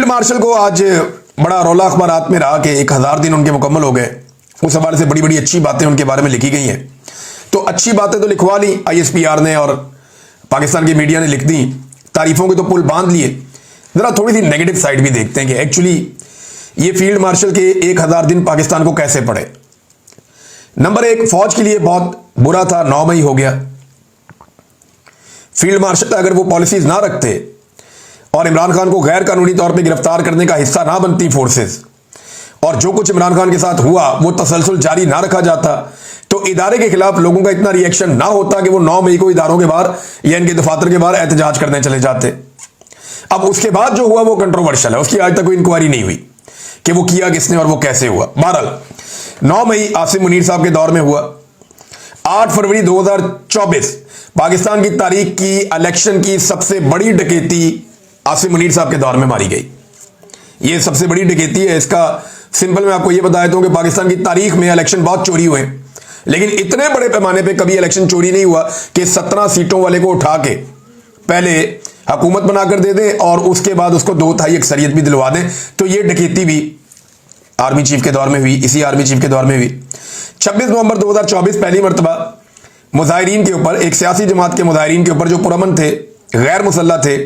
Martial को आज बड़ा रौला अखबारात में रहा कि 1000 दिन उनके मुकम्मल हो गए। उस हवाले से बड़ी बड़ी अच्छी बातें उनके बारे में लिखी गई हैं। तो अच्छी बातें तो लिखवा ली ISPR ने और पाकिस्तान की मीडिया ने लिख दी, तारीफों के तो पुल बांध लिए। जरा थोड़ी सी नेगेटिव साइड भी देखते हैं कि एक्चुअली ये फील्ड मार्शल के 1000 दिन पाकिस्तान को कैसे पड़े। नंबर 1, फौज के लिए बहुत बुरा था, 9 मई हो गया। फील्ड मार्शल अगर वो पॉलिसीज ना रखते और इमरान खान को गैर कानूनी तौर पे गिरफ्तार करने का हिस्सा ना बनती फोर्सेस, और जो कुछ इमरान खान के साथ हुआ वो तसलसल जारी ना रखा जाता, तो इदारे के खिलाफ लोगों का इतना रिएक्शन ना होता कि वो 9 मई को इदारों के बाहर या इनके दफातर के बाहर एहतजाज करने चले जाते। अब उसके बाद जो हुआ वो कंट्रोवर्शियल है, उसकी आज तक कोई इंक्वायरी नहीं हुई कि वो किया किसने और वो कैसे हुआ। बहरहाल 9 मई आसिम मुनीर साहब के दौर में हुआ। 8 फरवरी 2024 पाकिस्तान की तारीख की इलेक्शन की सबसे बड़ी डकैती आसिम मुनीर साहब के दौर में मारी गई। ये सबसे बड़ी डकैती है। इसका सिंपल मैं आपको ये बता देता हूं कि पाकिस्तान की तारीख में इलेक्शन बहुत चोरी हुए, लेकिन इतने बड़े पैमाने पे कभी इलेक्शन चोरी नहीं हुआ कि 17 सीटों वाले को उठा के पहले हुकूमत बनाकर दे दें और उसके बाद उसको 2/3 अक्सरियत भी दिलवा दें। तो ये डकैती भी आर्मी चीफ के दौर में हुई, इसी आर्मी चीफ के दौर में हुई। 26 नवंबर 2024 पहली मरतबा मुजाहिरीन के ऊपर, एक सियासी जमात के मुजाहिरीन के ऊपर जो पुरअमन थे, गैर मुसल्लह थे,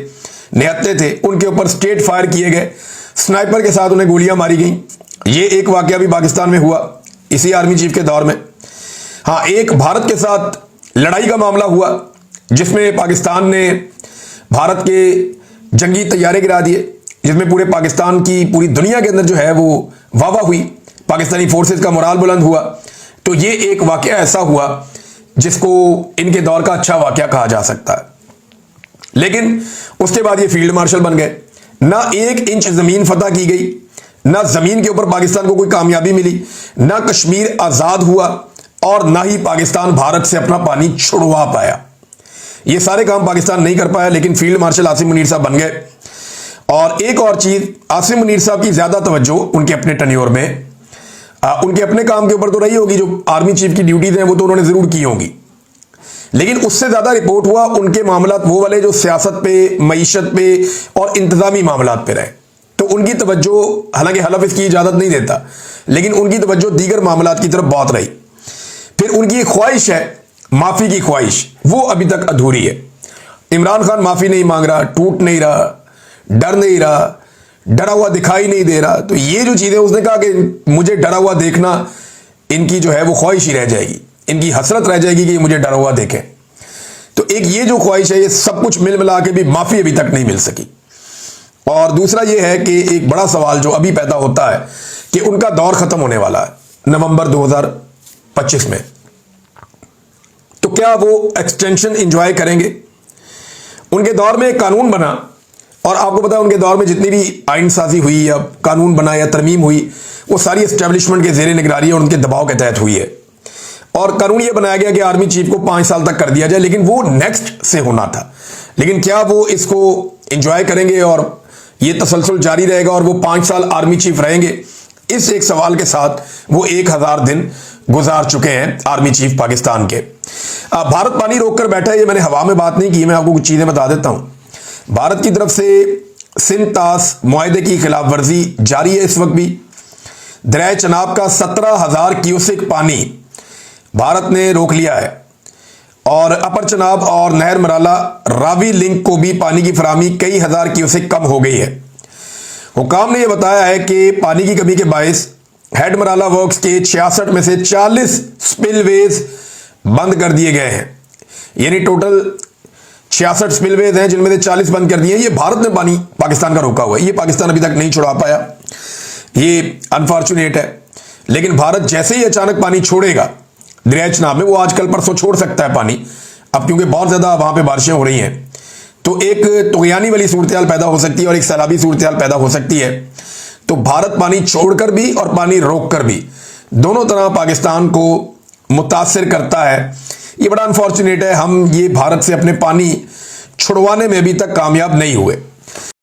निहत्ते थे, उनके ऊपर स्टेट फायर किए गए, स्नाइपर के साथ उन्हें गोलियां मारी गई। ये एक वाकया भी पाकिस्तान में हुआ इसी आर्मी चीफ के दौर में। हाँ, एक भारत के साथ लड़ाई का मामला हुआ जिसमें पाकिस्तान ने भारत के जंगी तैयारे गिरा दिए, जिसमें पूरे पाकिस्तान की, पूरी दुनिया के अंदर जो है वो वाह वाह हुई, पाकिस्तानी फोर्सेस का मोराल बुलंद हुआ। तो ये एक वाकया ऐसा हुआ जिसको इनके दौर का अच्छा वाकया कहा जा सकता है। लेकिन उसके बाद ये फील्ड मार्शल बन गए। ना 1 इंच जमीन फतह की गई, ना जमीन के ऊपर पाकिस्तान को कोई कामयाबी मिली, ना कश्मीर आजाद हुआ और ना ही पाकिस्तान भारत से अपना पानी छुड़वा पाया। ये सारे काम पाकिस्तान नहीं कर पाया, लेकिन फील्ड मार्शल आसिम मुनीर साहब बन गए। और एक और चीज, आसिम मुनीर साहब की ज्यादा तवज्जो उनके अपने टन्योर में उनके अपने काम के ऊपर तो रही होगी, जो आर्मी चीफ की ड्यूटीज हैं वो तो उन्होंने जरूर की होंगी, लेकिन उससे ज्यादा रिपोर्ट हुआ उनके मामलात वो वाले जो सियासत पे, मईशत पे और इंतजामी मामलात पे रहे। तो उनकी तवज्जो, हालांकि हलफ इसकी इजाजत नहीं देता, लेकिन उनकी तवज्जो दीगर मामलात की तरफ बहुत रही। फिर उनकी एक ख्वाहिश है, माफी की ख्वाहिश, वो अभी तक अधूरी है। इमरान खान माफी नहीं मांग रहा, टूट नहीं रहा, डर नहीं रहा, डरा हुआ दिखाई नहीं दे रहा। तो ये जो चीजें उसने कहा कि मुझे डरा हुआ देखना, इनकी जो है वो ख्वाहिश ही रह जाएगी, इनकी हसरत रह जाएगी कि मुझे डरा हुआ देखें। तो एक ये जो ख्वाहिश है, ये सब कुछ मिल मिला के भी माफी अभी तक नहीं मिल सकी। और दूसरा ये है कि एक बड़ा सवाल जो अभी पैदा होता है कि उनका दौर खत्म होने वाला है नवंबर 2025 में, तो क्या वो एक्सटेंशन एंजॉय करेंगे? उनके दौर में एक कानून बना, और आपको पता है उनके दौर में जितनी भी आइन साजी हुई या कानून बना या तरमीम हुई, वो सारी एस्टेब्लिशमेंट के जेर निगरानी और उनके दबाव के तहत हुई है। और कानून ये बनाया गया कि आर्मी चीफ को 5 साल तक कर दिया जाए, लेकिन वो नेक्स्ट से होना था। लेकिन क्या वो इसको एंजॉय करेंगे और ये तसलसल जारी रहेगा और वो 5 साल आर्मी चीफ रहेंगे? इस एक सवाल के साथ वो 1000 दिन गुजार चुके हैं आर्मी चीफ पाकिस्तान के। भारत पानी रोककर बैठा है, ये मैंने हवा में बात नहीं की, मैं आपको कुछ चीजें बता देता हूं। भारत की तरफ से सिंध तास मुआहदे की खिलाफ वर्जी जारी है इस वक्त भी। दरिया चनाब का 17,000 क्यूसेक पानी भारत ने रोक लिया है, और अपर चनाब और नहर मराला रावी लिंक को भी पानी की फराहमी कई हजार क्यूसेक कम हो गई है। हुकाम ने यह बताया है कि पानी की कमी के बायस हेड मराला वर्क्स के 66 में से 40 स्पिलवेज बंद कर दिए गए हैं। यानी टोटल 66 स्पिलवेज हैं जिनमें से 40 बंद कर दिए। ये भारत ने पानी पाकिस्तान का रोका हुआ है, ये पाकिस्तान अभी तक नहीं छुड़वा पाया। ये अनफॉर्चुनेट है, लेकिन भारत जैसे ही अचानक पानी छोड़ेगा दरिया चनाब में, वो आजकल परसों छोड़ सकता है पानी, अब क्योंकि बहुत ज्यादा वहां पे बारिशें हो रही हैं, तो एक तुगयानी वाली सूरत हाल पैदा हो सकती है और एक सैलाबी सूरत हाल पैदा हो सकती है। तो भारत पानी छोड़कर भी और पानी रोककर भी दोनों तरह पाकिस्तान को मुतासिर करता है। ये बड़ा अनफॉर्चुनेट है। हम ये भारत से अपने पानी छुड़वाने में अभी तक कामयाब नहीं हुए।